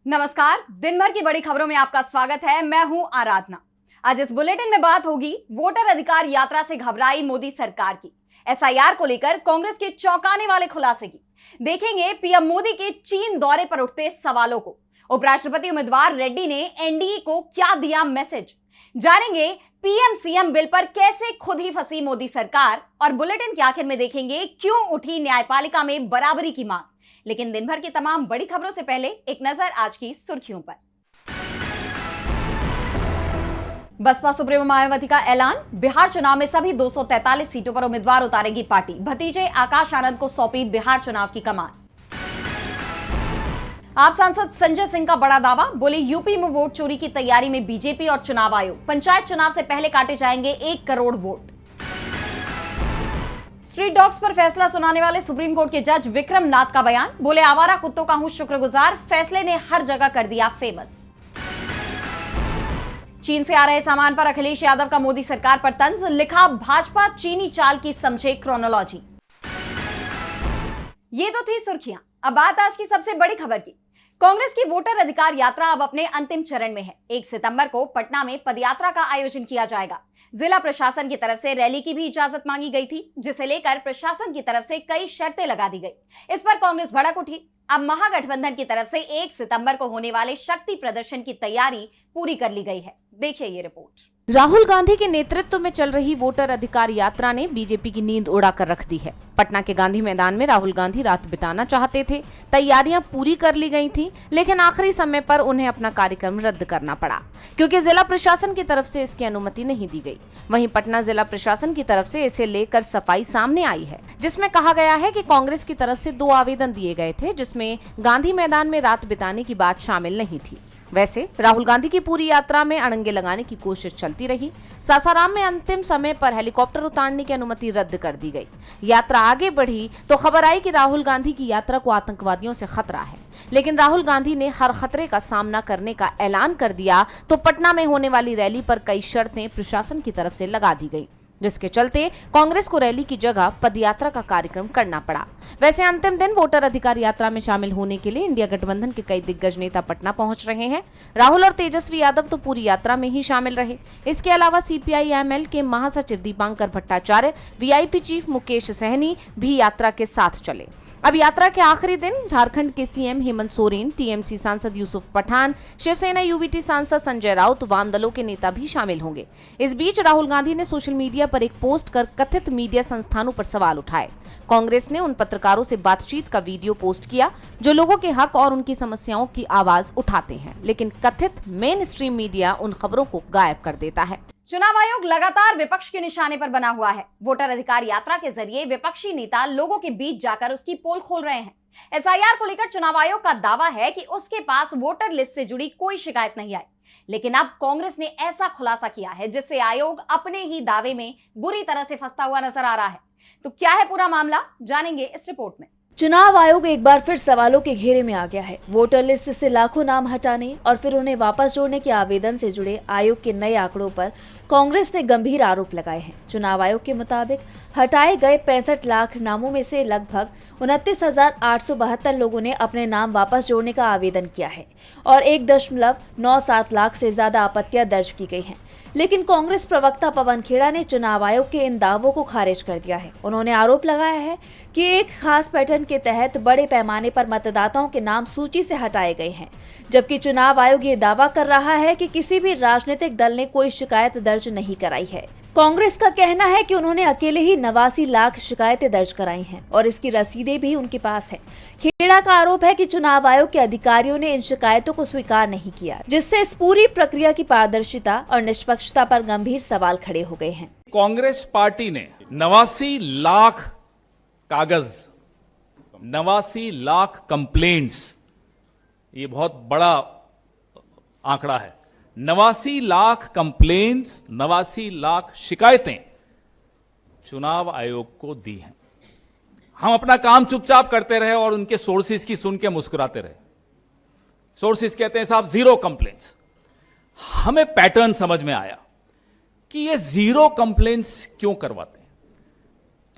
नमस्कार, दिन भर की बड़ी खबरों में आपका स्वागत है। मैं हूं आराधना। आज इस बुलेटिन में बात होगी वोटर अधिकार यात्रा से घबराई मोदी सरकार की, एसआईआर को लेकर कांग्रेस के चौंकाने वाले खुलासे की, देखेंगे पीएम मोदी के चीन दौरे पर उठते सवालों को, उपराष्ट्रपति उम्मीदवार रेड्डी ने एनडीए को क्या दिया मैसेज, जानेंगे पीएम सीएम बिल पर कैसे खुद ही फंसी मोदी सरकार, और बुलेटिन के आखिर में देखेंगे क्यों उठी न्यायपालिका में बराबरी की मांग। लेकिन दिन भर की तमाम बड़ी खबरों से पहले एक नजर आज की सुर्खियों पर। बसपा सुप्रीमो मायावती का ऐलान, बिहार चुनाव में सभी 243 सीटों पर उम्मीदवार उतारेगी पार्टी, भतीजे आकाश आनंद को सौंपी बिहार चुनाव की कमान। आप सांसद संजय सिंह का बड़ा दावा, बोले यूपी में वोट चोरी की तैयारी में बीजेपी और चुनाव आयोग, पंचायत चुनाव से पहले काटे जाएंगे 1 करोड़ वोट। स्ट्रीट डॉग्स पर फैसला सुनाने वाले सुप्रीम कोर्ट के जज विक्रम नाथ का बयान, बोले आवारा कुत्तों का हूं शुक्रगुजार, फैसले ने हर जगह कर दिया फेमस। चीन से आ रहे सामान पर अखिलेश यादव का मोदी सरकार पर तंज, लिखा भाजपा चीनी चाल की समझे क्रोनोलॉजी। ये तो थी सुर्खियां, अब बात आज की सबसे बड़ी खबर की। कांग्रेस की वोटर अधिकार यात्रा अब अपने अंतिम चरण में है। 1 सितंबर को पटना में पदयात्रा का आयोजन किया जाएगा। जिला प्रशासन की तरफ से रैली की भी इजाजत मांगी गई थी, जिसे लेकर प्रशासन की तरफ से कई शर्तें लगा दी गई। इस पर कांग्रेस भड़क उठी। अब महागठबंधन की तरफ से 1 सितंबर को होने वाले शक्ति प्रदर्शन की तैयारी पूरी कर ली गई है। देखिए ये रिपोर्ट। राहुल गांधी के नेतृत्व में चल रही वोटर अधिकार यात्रा ने बीजेपी की नींद उड़ा कर रख दी है। पटना के गांधी मैदान में राहुल गांधी रात बिताना चाहते थे। तैयारियां पूरी कर ली गई थी, लेकिन आखिरी समय पर उन्हें अपना कार्यक्रम रद्द करना पड़ा, क्योंकि जिला प्रशासन की तरफ से इसकी अनुमति नहीं दी गई। वहीं पटना जिला प्रशासन की तरफ से इसे लेकर सफाई सामने आई है, जिसमें कहा गया है कि कांग्रेस की तरफ से 2 आवेदन दिए गए थे, जिसमें गांधी मैदान में रात बिताने की बात शामिल नहीं थी। वैसे राहुल गांधी की पूरी यात्रा में अड़ंगे लगाने की कोशिश चलती रही। सासाराम में अंतिम समय पर हेलीकॉप्टर उतारने की अनुमति रद्द कर दी गई। यात्रा आगे बढ़ी तो खबर आई कि राहुल गांधी की यात्रा को आतंकवादियों से खतरा है, लेकिन राहुल गांधी ने हर खतरे का सामना करने का ऐलान कर दिया तो पटना में होने वाली रैली पर कई शर्तें प्रशासन की तरफ से लगा दी गई, जिसके चलते कांग्रेस को रैली की जगह पदयात्रा का कार्यक्रम करना पड़ा। वैसे अंतिम दिन वोटर अधिकार यात्रा में शामिल होने के लिए इंडिया गठबंधन के कई दिग्गज नेता पटना पहुंच रहे हैं। राहुल और तेजस्वी यादव तो पूरी यात्रा में ही शामिल रहे। इसके अलावा सीपीआई-एमएल के महासचिव दीपांकर भट्टाचार्य, वीआईपी चीफ मुकेश सहनी भी यात्रा के साथ चले। अब यात्रा के आखिरी दिन झारखंड के सीएम हेमंत सोरेन, टीएमसी सांसद यूसुफ पठान, शिवसेना यूबीटी सांसद संजय राउत, वाम दलों के नेता भी शामिल होंगे। इस बीच राहुल गांधी ने सोशल मीडिया पर एक पोस्ट कर कथित मीडिया संस्थानों पर सवाल उठाए। कांग्रेस ने उन पत्रकारों से बातचीत का वीडियो पोस्ट किया जो लोगों के हक और उनकी समस्याओं की आवाज उठाते हैं, लेकिन कथित मेन स्ट्रीम मीडिया उन खबरों को गायब कर देता है। चुनाव आयोग लगातार विपक्ष के निशाने पर बना हुआ है। वोटर अधिकार यात्रा के जरिए विपक्षी नेता लोगों के बीच जाकर उसकी पोल खोल रहे हैं। एसआईआर को लेकर चुनाव आयोग का दावा है कि उसके पास वोटर लिस्ट से जुड़ी कोई शिकायत नहीं आई, लेकिन अब कांग्रेस ने ऐसा खुलासा किया है जिससे आयोग अपने ही दावे में बुरी तरह से फंसता हुआ नजर आ रहा है। तो क्या है पूरा मामला, जानेंगे इस रिपोर्ट में। चुनाव आयोग एक बार फिर सवालों के घेरे में आ गया है। वोटर लिस्ट से लाखों नाम हटाने और फिर उन्हें वापस जोड़ने के आवेदन से जुड़े आयोग के नए आंकड़ों पर कांग्रेस ने गंभीर आरोप लगाए हैं। चुनाव आयोग के मुताबिक हटाए गए 65 लाख नामों में से लगभग 29,872 लोगों ने अपने नाम वापस जोड़ने का आवेदन किया है और 1.97 लाख से ज्यादा आपत्तियां दर्ज की गई हैं। लेकिन कांग्रेस प्रवक्ता पवन खेड़ा ने चुनाव आयोग के इन दावों को खारिज कर दिया है। उन्होंने आरोप लगाया है कि एक खास पैटर्न के तहत बड़े पैमाने पर मतदाताओं के नाम सूची से हटाए गए हैं, जबकि चुनाव आयोग ये दावा कर रहा है कि किसी भी राजनीतिक दल ने कोई शिकायत दर्ज नहीं कराई है। कांग्रेस का कहना है कि उन्होंने अकेले ही 89 लाख शिकायतें दर्ज कराई हैं और इसकी रसीदें भी उनके पास है। खेड़ा का आरोप है कि चुनाव आयोग के अधिकारियों ने इन शिकायतों को स्वीकार नहीं किया, जिससे इस पूरी प्रक्रिया की पारदर्शिता और निष्पक्षता पर गंभीर सवाल खड़े हो गए हैं। कांग्रेस पार्टी ने 89 लाख कागज, 89 लाख कंप्लेंट्स, ये बहुत बड़ा आंकड़ा है। 89 लाख कंप्लेंट्स, 89 लाख शिकायतें चुनाव आयोग को दी हैं। हम अपना काम चुपचाप करते रहे और उनके सोर्सेज की सुन के मुस्कुराते रहे। सोर्सेज कहते हैं साहब 0 कंप्लेंट्स। हमें पैटर्न समझ में आया कि ये 0 कंप्लेंट्स क्यों करवाते हैं।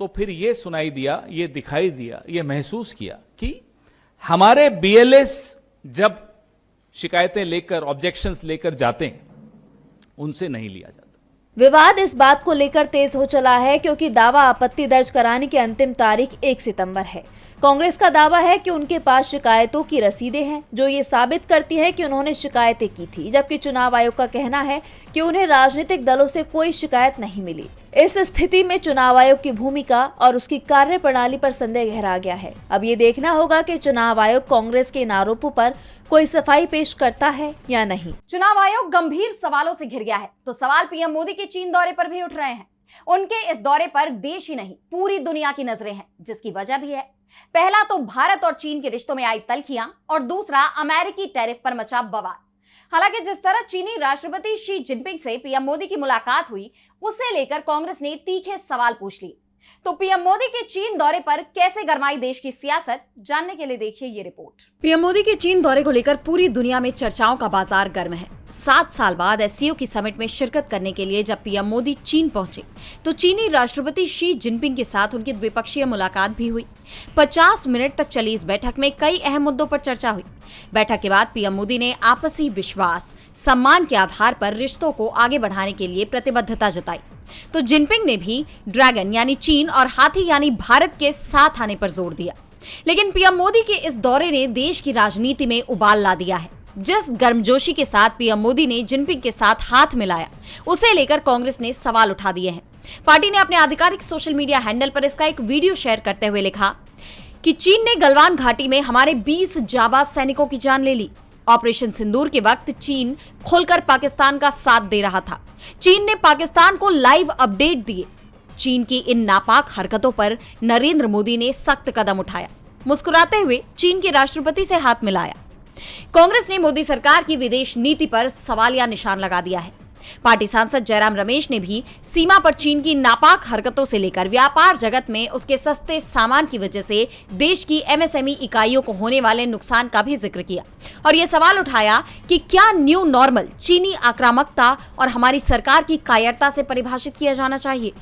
तो फिर ये सुनाई दिया, ये दिखाई दिया, ये महसूस किया कि हमारे बीएलएस जब शिकायतें लेकर, ऑब्जेक्शंस लेकर जाते हैं, उनसे नहीं लिया जाता। विवाद इस बात को लेकर तेज हो चला है क्योंकि दावा आपत्ति दर्ज कराने की अंतिम तारीख 1 सितंबर है। कांग्रेस का दावा है कि उनके पास शिकायतों की रसीदें हैं जो ये साबित करती है कि उन्होंने शिकायतें की थी, जबकि चुनाव आयोग का कहना है कि उन्हें राजनीतिक दलों से कोई शिकायत नहीं मिली। इस स्थिति में चुनाव आयोग की भूमिका और उसकी कार्यप्रणाली पर संदेह गहरा गया है। अब ये देखना होगा कि चुनाव आयोग कांग्रेस के इन आरोपों पर कोई सफाई पेश करता है या नहीं। चुनाव आयोग गंभीर सवालों से घिर गया है तो सवाल पीएम मोदी के चीन दौरे पर भी उठ रहे हैं। उनके इस दौरे पर देश ही नहीं पूरी दुनिया की नजरें हैं, जिसकी वजह भी है। पहला तो भारत और चीन के रिश्तों में आई तल्खियां और दूसरा अमेरिकी टैरिफ पर मचा बवाल। हालांकि जिस तरह चीनी राष्ट्रपति शी जिनपिंग से पीएम मोदी की मुलाकात हुई, उसे लेकर कांग्रेस ने तीखे सवाल पूछ लिए। तो पीएम मोदी के चीन दौरे पर कैसे गरमाई देश की सियासत, जानने के लिए देखिए ये रिपोर्ट। पीएम मोदी के चीन दौरे को लेकर पूरी दुनिया में चर्चाओं का बाजार गर्म है। 7 साल बाद एससीओ की समिट में शिरकत करने के लिए जब पीएम मोदी चीन पहुंचे तो चीनी राष्ट्रपति शी जिनपिंग के साथ उनकी द्विपक्षीय मुलाकात भी हुई। 50 मिनट तक चली इस बैठक में कई अहम मुद्दों पर चर्चा हुई। बैठक के बाद पीएम मोदी ने आपसी विश्वास, सम्मान के आधार पर रिश्तों को आगे बढ़ाने के लिए प्रतिबद्धता जताई। तो जिनपिंग ने भी ड्रैगन यानी चीन और हाथी यानी भारत के साथ आने पर जोर दिया। लेकिन पीएम मोदी के इस दौरे ने देश की राजनीति में उबाल ला दिया है। जिस गर्मजोशी के साथ पीएम मोदी ने जिनपिंग के साथ हाथ मिलाया, उसे लेकर कांग्रेस ने सवाल उठा दिए हैं। पार्टी ने अपने आधिकारिक सोशल मीडिया हैंडल पर इसका एक वीडियो शेयर करते हुए लिखा कि चीन ने गलवान घाटी में हमारे 20 जाबाज सैनिकों की जान ले ली। ऑपरेशन सिंदूर के वक्त चीन खुलकर पाकिस्तान का साथ दे रहा था। चीन ने पाकिस्तान को लाइव अपडेट दिए। चीन की इन नापाक हरकतों पर नरेंद्र मोदी ने सख्त कदम उठाया। मुस्कुराते हुए चीन के राष्ट्रपति से हाथ मिलाया। कांग्रेस ने मोदी सरकार की विदेश नीति पर सवालिया निशान लगा दिया है। पार्टी सांसद जयराम रमेश ने भी सीमा पर चीन की नापाक हरकतों से लेकर व्यापार जगत में उसके सस्ते सामान की वजह से देश की एमएसएमई इकाइयों को होने वाले नुकसान का भी जिक्र किया और यह सवाल उठाया कि क्या न्यू नॉर्मल चीनी आक्रामकता और हमारी सरकार की कायरता से परिभाषित किया जाना चाहिए।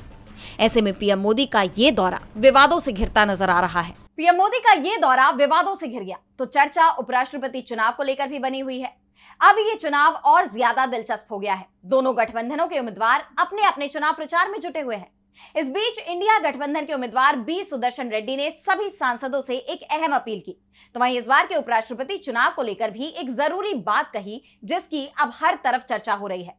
ऐसे में पीएम मोदी का ये दौरा विवादों से घिरता नजर आ रहा है। पीएम मोदी का ये दौरा विवादों से घिर गया तो चर्चा उपराष्ट्रपति चुनाव को लेकर भी बनी हुई है। अब ये चुनाव और ज्यादा दिलचस्प हो गया है। दोनों गठबंधनों के उम्मीदवार अपने अपने चुनाव प्रचार में जुटे हुए हैं। इस बीच इंडिया गठबंधन के उम्मीदवार बी सुदर्शन रेड्डी ने सभी सांसदों से एक अहम अपील की। तो वहीं इस बार के उपराष्ट्रपति चुनाव को लेकर भी एक जरूरी बात कही, जिसकी अब हर तरफ चर्चा हो रही है।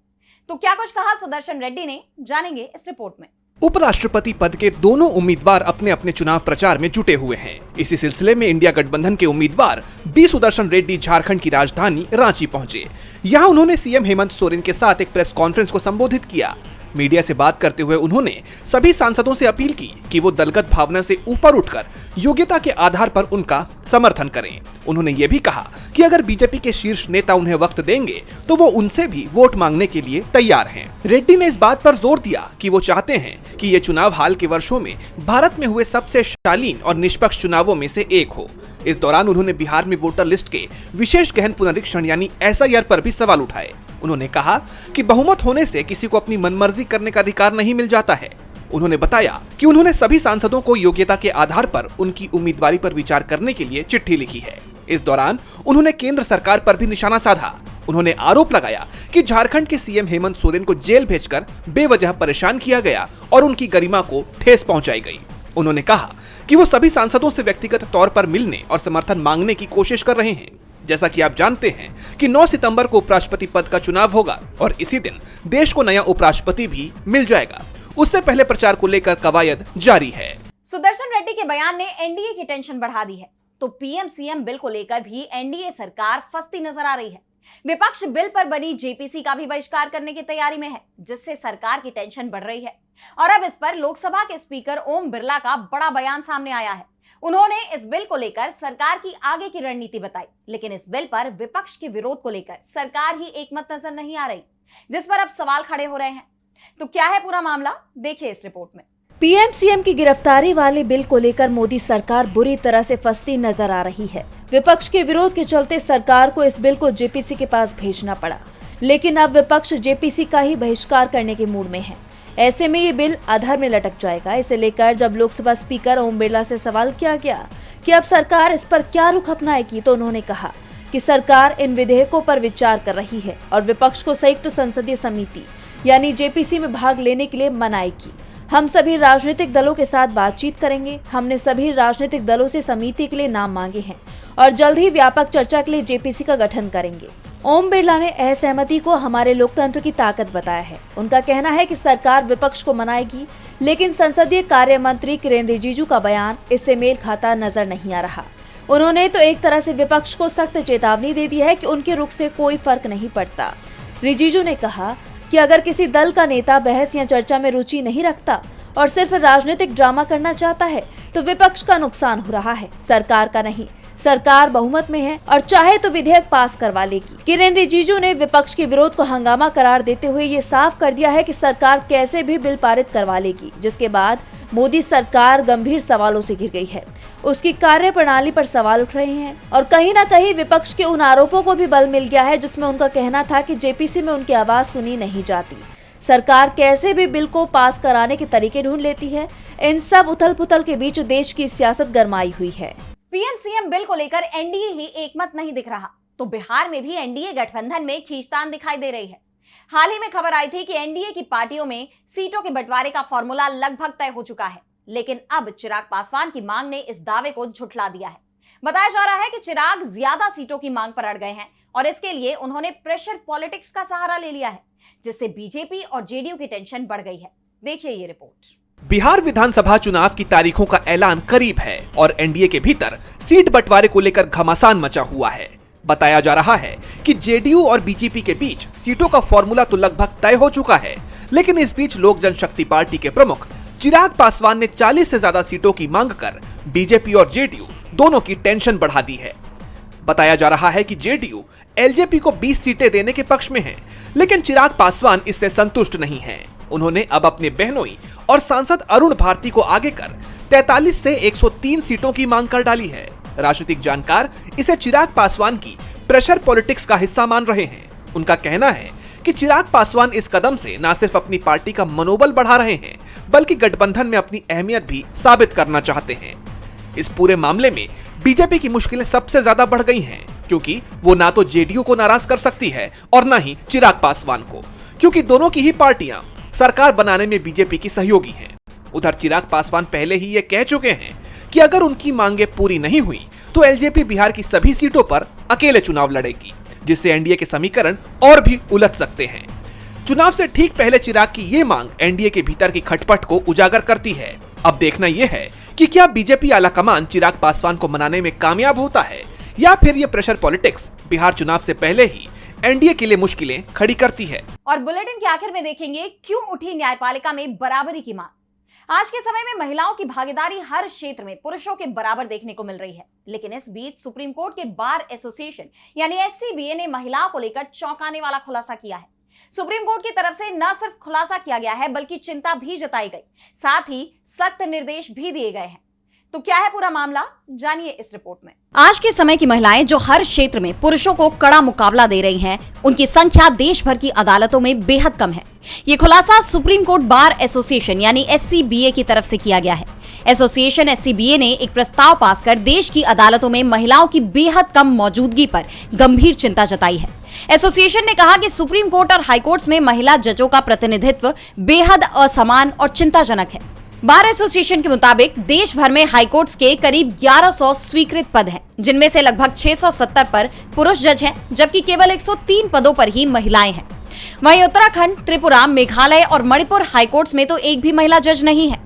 तो क्या कुछ कहा सुदर्शन रेड्डी ने, जानेंगे इस रिपोर्ट में। उपराष्ट्रपति पद के दोनों उम्मीदवार अपने अपने चुनाव प्रचार में जुटे हुए हैं। इसी सिलसिले में इंडिया गठबंधन के उम्मीदवार बी सुदर्शन रेड्डी झारखंड की राजधानी रांची पहुंचे। यहां उन्होंने सीएम हेमंत सोरेन के साथ एक प्रेस कॉन्फ्रेंस को संबोधित किया। मीडिया से बात करते हुए उन्होंने सभी सांसदों से अपील की कि वो दलगत भावना से ऊपर उठकर योग्यता के आधार पर उनका समर्थन करें। उन्होंने ये भी कहा कि अगर बीजेपी के शीर्ष नेता उन्हें वक्त देंगे तो वो उनसे भी वोट मांगने के लिए तैयार हैं। रेड्डी ने इस बात पर जोर दिया कि वो चाहते हैं कि ये चुनाव हाल के वर्षों में भारत में हुए सबसे शालीन और निष्पक्ष चुनावों में से एक हो। इस दौरान उन्होंने बिहार में वोटर लिस्ट के विशेष गहन पुनरीक्षण यानी एसआईआर पर भी सवाल उठाए। उन्होंने कहा कि बहुमत होने से किसी को अपनी मनमर्जी करने का अधिकार नहीं मिल जाता है। उन्होंने बताया कि उन्होंने सभी सांसदों को योग्यता के आधार पर उनकी उम्मीदवारी पर विचार करने के लिए चिट्ठी लिखी है। इस दौरान उन्होंने केंद्र सरकार पर भी निशाना साधा। उन्होंने आरोप लगाया कि झारखंड के सीएम हेमंत सोरेन को जेल भेजकर बेवजह परेशान किया गया और उनकी गरिमा को ठेस पहुंचाई गई। उन्होंने कहा कि वो सभी सांसदों से व्यक्तिगत तौर पर मिलने और समर्थन मांगने की कोशिश कर रहे हैं। जैसा कि आप जानते हैं कि 9 सितंबर को उपराष्ट्रपति पद का चुनाव होगा और इसी दिन देश को नया उपराष्ट्रपति भी मिल जाएगा। उससे पहले प्रचार को लेकर कवायद जारी है। सुदर्शन रेड्डी के बयान ने एनडीए की टेंशन बढ़ा दी है। तो पीएम सीएम बिल को लेकर भी एनडीए सरकार फंसती नजर आ रही है। विपक्ष बिल पर बनी जेपीसी का भी बहिष्कार करने की तैयारी में है, जिससे सरकार की टेंशन बढ़ रही है। और अब इस पर लोकसभा के स्पीकर ओम बिरला का बड़ा बयान सामने आया है। उन्होंने इस बिल को लेकर सरकार की आगे की रणनीति बताई, लेकिन इस बिल पर विपक्ष के विरोध को लेकर सरकार ही एकमत नजर नहीं आ रही, जिस पर अब सवाल खड़े हो रहे हैं। तो क्या है पूरा मामला, देखिए इस रिपोर्ट में। पीएम सीएम की गिरफ्तारी वाले बिल को लेकर मोदी सरकार बुरी तरह से फंसती नजर आ रही है। विपक्ष के विरोध के चलते सरकार को इस बिल को जेपीसी के पास भेजना पड़ा, लेकिन अब विपक्ष जेपीसी का ही बहिष्कार करने के मूड में है। ऐसे में ये बिल आधार में लटक जाएगा। इसे लेकर जब लोकसभा स्पीकर ओम बिरला से सवाल किया गया कि अब सरकार इस पर क्या रुख अपनाएगी, तो उन्होंने कहा कि सरकार इन विधेयकों पर विचार कर रही है और विपक्ष को संयुक्त संसदीय समिति यानी जेपीसी में भाग लेने के लिए मनाई की। हम सभी राजनीतिक दलों के साथ बातचीत करेंगे। हमने सभी राजनीतिक दलों से समिति के लिए नाम मांगे हैं और जल्द ही व्यापक चर्चा के लिए जेपीसी का गठन करेंगे। ओम बिरला ने असहमति को हमारे लोकतंत्र की ताकत बताया है। उनका कहना है कि सरकार विपक्ष को मनाएगी, लेकिन संसदीय कार्य मंत्री किरेन रिजिजू का बयान इससे मेल खाता नजर नहीं आ रहा। उन्होंने तो एक तरह से विपक्ष को सख्त चेतावनी दे दी है कि उनके रुख से कोई फर्क नहीं पड़ता। रिजिजू ने कहा कि अगर किसी दल का नेता बहस या चर्चा में रुचि नहीं रखता और सिर्फ राजनीतिक ड्रामा करना चाहता है तो विपक्ष का नुकसान हो रहा है, सरकार का नहीं। सरकार बहुमत में है और चाहे तो विधेयक पास करवा लेगी। किरेन रिजिजू ने विपक्ष के विरोध को हंगामा करार देते हुए ये साफ कर दिया है कि सरकार कैसे भी बिल पारित करवा लेगी, जिसके बाद मोदी सरकार गंभीर सवालों से घिर गई है। उसकी कार्यप्रणाली पर सवाल उठ रहे हैं और कहीं न कहीं विपक्ष के उन आरोपों को भी बल मिल गया है जिसमें उनका कहना था कि जेपीसी में उनकी आवाज सुनी नहीं जाती। सरकार कैसे भी बिल को पास कराने के तरीके ढूंढ लेती है। इन सब उथल पुथल के बीच देश की सियासत गरमाई हुई है। पीएम सीएम बिल को लेकर एनडीए ही एकमत नहीं दिख रहा, तो बिहार में भी एनडीए गठबंधन में खींचतान दिखाई दे रही है। हाल ही में खबर आई थी कि एनडीए की पार्टियों में सीटों के बंटवारे का फॉर्मूला लगभग तय हो चुका है, लेकिन अब चिराग पासवान की मांग ने इस दावे को झुठला दिया है। बताया जा रहा है कि चिराग ज्यादा सीटों की मांग पर अड़ गए हैं और इसके लिए उन्होंने प्रेशर पॉलिटिक्स का सहारा ले लिया है, जिससे बीजेपी और जेडीयू की टेंशन बढ़ गई है। देखिए ये रिपोर्ट। बिहार विधानसभा चुनाव की तारीखों का ऐलान करीब है और एनडीए के भीतर सीट बंटवारे को लेकर घमासान मचा हुआ है। बताया जा रहा है कि जेडीयू और बीजेपी के बीच सीटों का फॉर्मूला तो लगभग तय हो चुका है, लेकिन इस बीच लोक जनशक्ति पार्टी के प्रमुख चिराग पासवान ने 40 से ज्यादा सीटों की मांग कर बीजेपी और जेडीयू दोनों की टेंशन बढ़ा दी है। बताया जा रहा है कि जेडीयू एलजेपी को 20 सीटें देने के पक्ष में है, लेकिन चिराग पासवान इससे संतुष्ट नहीं है। उन्होंने अब अपने बहनोई और सांसद अरुण भारती को आगे कर 43 से 103 सीटों की मांग कर डाली है। राजनीतिक जानकार इसे चिराग पासवान की प्रेशर पॉलिटिक्स का हिस्सा मान रहे हैं। उनका कहना है कि चिराग पासवान इस कदम से न सिर्फ अपनी पार्टी का मनोबल बढ़ा रहे हैं, बल्कि गठबंधन में अपनी अहमियत भी साबित करना चाहते हैं। इस पूरे मामले में बीजेपी की मुश्किलें सबसे ज्यादा बढ़ गई हैं, क्योंकि वो ना तो जेडीयू को नाराज कर सकती है और न ही चिराग पासवान को, क्योंकि दोनों की ही पार्टियां सरकार बनाने में बीजेपी की सहयोगी हैं। उधर चिराग पासवान पहले ही ये कह चुके हैं कि अगर उनकी मांगे पूरी नहीं हुई तो एलजेपी बिहार की सभी सीटों पर अकेले चुनाव लड़ेगी, जिससे एनडीए के समीकरण और भी उलझ सकते हैं। चुनाव से ठीक पहले चिराग की ये मांग एनडीए के भीतर की खटपट को उजागर करती है। अब देखना यह है कि क्या बीजेपी आलाकमान चिराग पासवान को मनाने में कामयाब होता है या फिर ये प्रेशर पॉलिटिक्स बिहार चुनाव से पहले ही एनडीए के लिए मुश्किलें खड़ी करती है। और बुलेटिन के आखिर में देखेंगे क्यों उठी न्यायपालिका में बराबरी की मांग। आज के समय में महिलाओं की भागीदारी हर क्षेत्र में पुरुषों के बराबर देखने को मिल रही है, लेकिन इस बीच सुप्रीम कोर्ट के बार एसोसिएशन यानी एससीबीए ने महिलाओं को लेकर चौंकाने वाला खुलासा किया है। सुप्रीम कोर्ट की तरफ से न सिर्फ खुलासा किया गया है, बल्कि चिंता भी जताई गई, साथ ही सख्त निर्देश भी दिए गए हैं। तो क्या है पूरा मामला, जानिए इस रिपोर्ट में। आज के समय की महिलाएं जो हर क्षेत्र में पुरुषों को कड़ा मुकाबला दे रही हैं, उनकी संख्या देश भर की अदालतों में बेहद कम है। ये खुलासा सुप्रीम कोर्ट बार एसोसिएशन यानी एससीबीए की तरफ से किया गया है। एसोसिएशन एससीबीए ने एक प्रस्ताव पास कर देश की अदालतों में महिलाओं की बेहद कम मौजूदगी पर गंभीर चिंता जताई है। एसोसिएशन ने कहा कि सुप्रीम कोर्ट और हाई कोर्ट्स में महिला जजों का प्रतिनिधित्व बेहद असमान और चिंताजनक है। बार एसोसिएशन के मुताबिक देश भर में हाई कोर्ट्स के करीब 1100 स्वीकृत पद हैं, जिनमें से लगभग 670 पर पुरुष जज हैं, जबकि केवल 103 पदों पर ही महिलाएं हैं। वहीं उत्तराखंड, त्रिपुरा, मेघालय और मणिपुर हाई कोर्ट्स में तो एक भी महिला जज नहीं है।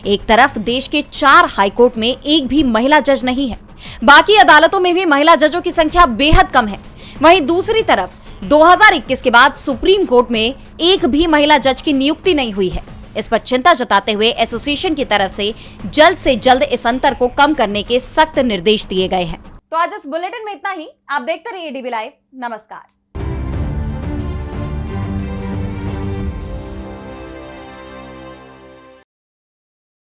एक तरफ देश के 4 हाई कोर्ट में एक भी महिला जज नहीं है, बाकी अदालतों में भी महिला जजों की संख्या बेहद कम है। वहीं दूसरी तरफ 2021 के बाद सुप्रीम कोर्ट में एक भी महिला जज की नियुक्ति नहीं हुई है। इस पर चिंता जताते हुए एसोसिएशन की तरफ से जल्द इस अंतर को कम करने के सख्त निर्देश दिए गए हैं। तो आज इस बुलेटिन में इतना ही। आप देखते रहिए डीबी लाइव। नमस्कार।